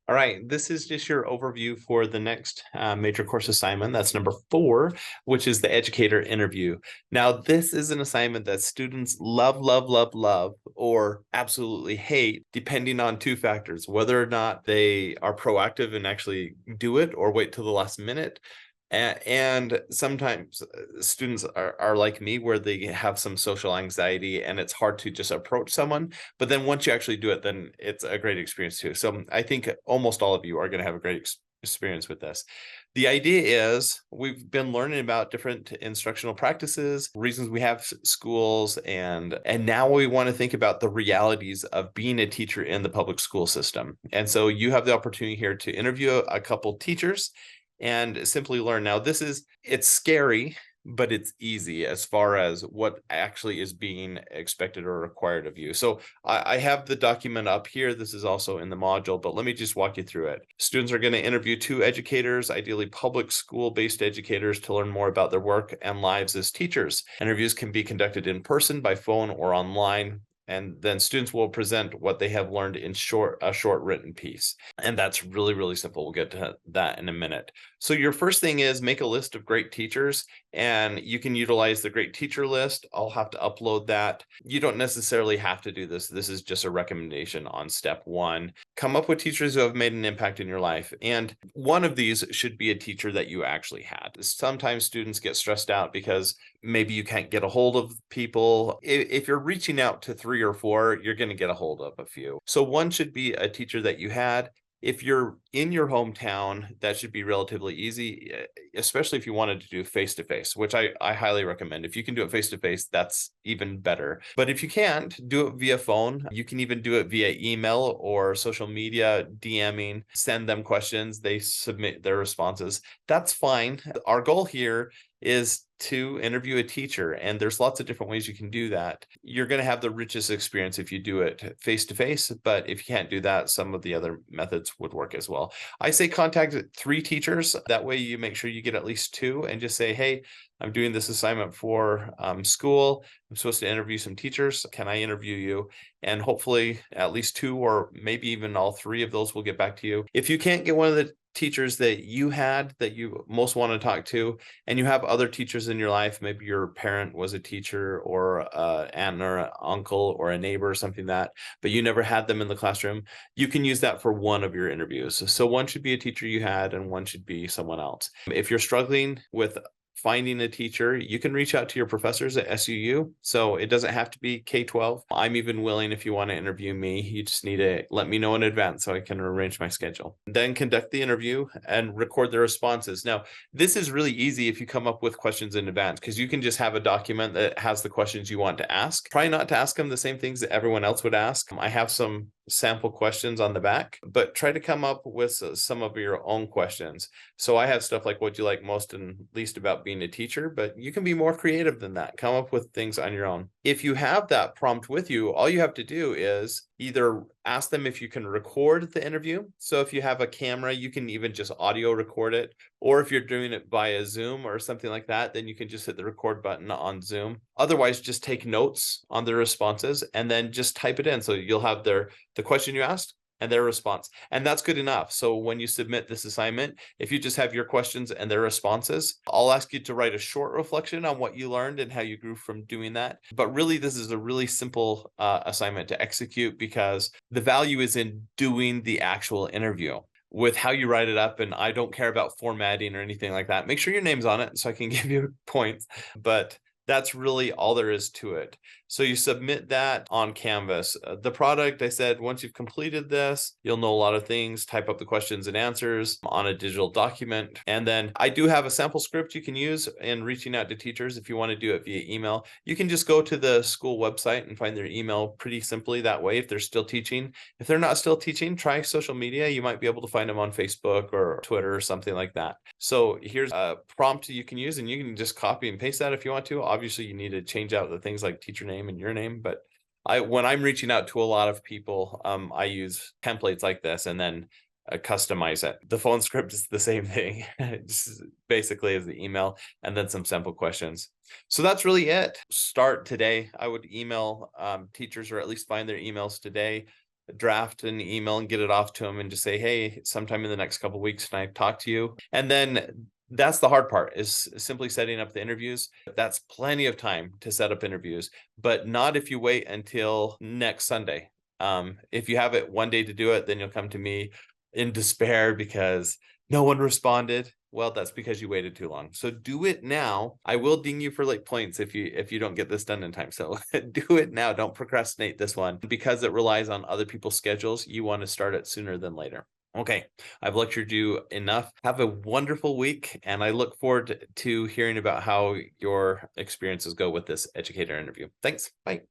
All right, this is just your overview for the next major course assignment. That's number 4, which is the educator interview. Now, this is an assignment that students love, love, love, love, or absolutely hate, depending on two factors, whether or not they are proactive and actually do it or wait till the last minute. And sometimes students are like me, where they have some social anxiety and it's hard to just approach someone. But then once you actually do it, then it's a great experience too. So I think almost all of you are going to have a great experience with this. The idea is we've been learning about different instructional practices, reasons we have schools, and now we want to think about the realities of being a teacher in the public school system. And so you have the opportunity here to interview a couple teachers and simply learn. Now, it's scary, but it's easy as far as what actually is being expected or required of you. So I have the document up here. This is also in the module, but let me just walk you through it. Students are going to interview 2 educators, ideally public school-based educators, to learn more about their work and lives as teachers. Interviews can be conducted in person, by phone, or online. And then students will present what they have learned in a short written piece. And that's really, really simple. We'll get to that in a minute. So your first thing is make a list of great teachers, and you can utilize the great teacher list. I'll have to upload that. You don't necessarily have to do this. This is just a recommendation on step 1. Come up with teachers who have made an impact in your life. And one of these should be a teacher that you actually had. Sometimes students get stressed out because maybe you can't get a hold of people. If you're reaching out to 3 or 4, you're going to get a hold of a few. So one should be a teacher that you had. If you're in your hometown, that should be relatively easy, especially if you wanted to do face-to-face, which I highly recommend. If you can do it face-to-face, that's even better. But if you can't, do it via phone. You can even do it via email or social media, DMing, send them questions, they submit their responses. That's fine. Our goal here is to interview a teacher, and there's lots of different ways you can do that. You're going to have the richest experience if you do it face to face, but if you can't do that, some of the other methods would work as well. I say contact 3 teachers. That way you make sure you get at least 2, and just say, hey, I'm doing this assignment for school. I'm supposed to interview some teachers. Can I interview you? And hopefully at least 2 or maybe even all 3 of those will get back to you. If you can't get one of the teachers that you had that you most want to talk to, and you have other teachers in your life, maybe your parent was a teacher, or aunt or an uncle or a neighbor or something, that, but you never had them in the classroom, you can use that for one of your interviews. So one should be a teacher you had and one should be someone else. If you're struggling with finding a teacher, you can reach out to your professors at SUU. So it doesn't have to be K-12. I'm even willing, if you want to interview me, you just need to let me know in advance so I can arrange my schedule. Then conduct the interview and record the responses. Now, this is really easy if you come up with questions in advance, because you can just have a document that has the questions you want to ask. Try not to ask them the same things that everyone else would ask. I have some sample questions on the back, but try to come up with some of your own questions. So I have stuff like, what do you like most and least about being a teacher? But you can be more creative than that. Come up with things on your own. If you have that prompt with you, all you have to do is either ask them if you can record the interview. So if you have a camera, you can even just audio record it. Or if you're doing it via Zoom or something like that, then you can just hit the record button on Zoom. Otherwise, just take notes on the responses and then just type it in. So you'll have the question you asked and their response. And that's good enough. So when you submit this assignment, if you just have your questions and their responses, I'll ask you to write a short reflection on what you learned and how you grew from doing that. But really, this is a really simple assignment to execute, because the value is in doing the actual interview. With how you write it up, and I don't care about formatting or anything like that. Make sure your name's on it so I can give you points. But that's really all there is to it. So you submit that on Canvas. The product, I said, once you've completed this, you'll know a lot of things. Type up the questions and answers on a digital document. And then I do have a sample script you can use in reaching out to teachers. If you want to do it via email, you can just go to the school website and find their email pretty simply that way, if they're still teaching. If they're not still teaching, try social media. You might be able to find them on Facebook or Twitter or something like that. So here's a prompt you can use, and you can just copy and paste that if you want to. Obviously, you need to change out the things like teacher name and your name, but when I'm reaching out to a lot of people, I use templates like this and then customize it. The phone script is the same thing, just basically as the email, and then some sample questions. So that's really it. Start today. I would email teachers, or at least find their emails today. draft an email and get it off to them and just say, hey, sometime in the next couple of weeks, can I talk to you? And then that's the hard part, is simply setting up the interviews. That's plenty of time to set up interviews, but not if you wait until next Sunday. If you have it one day to do it, then you'll come to me in despair because no one responded. Well, that's because you waited too long. So do it now. I will ding you for late points if you don't get this done in time. So do it now. Don't procrastinate this one because it relies on other people's schedules. You want to start it sooner than later. Okay, I've lectured you enough. Have a wonderful week, and I look forward to hearing about how your experiences go with this educator interview. Thanks. Bye.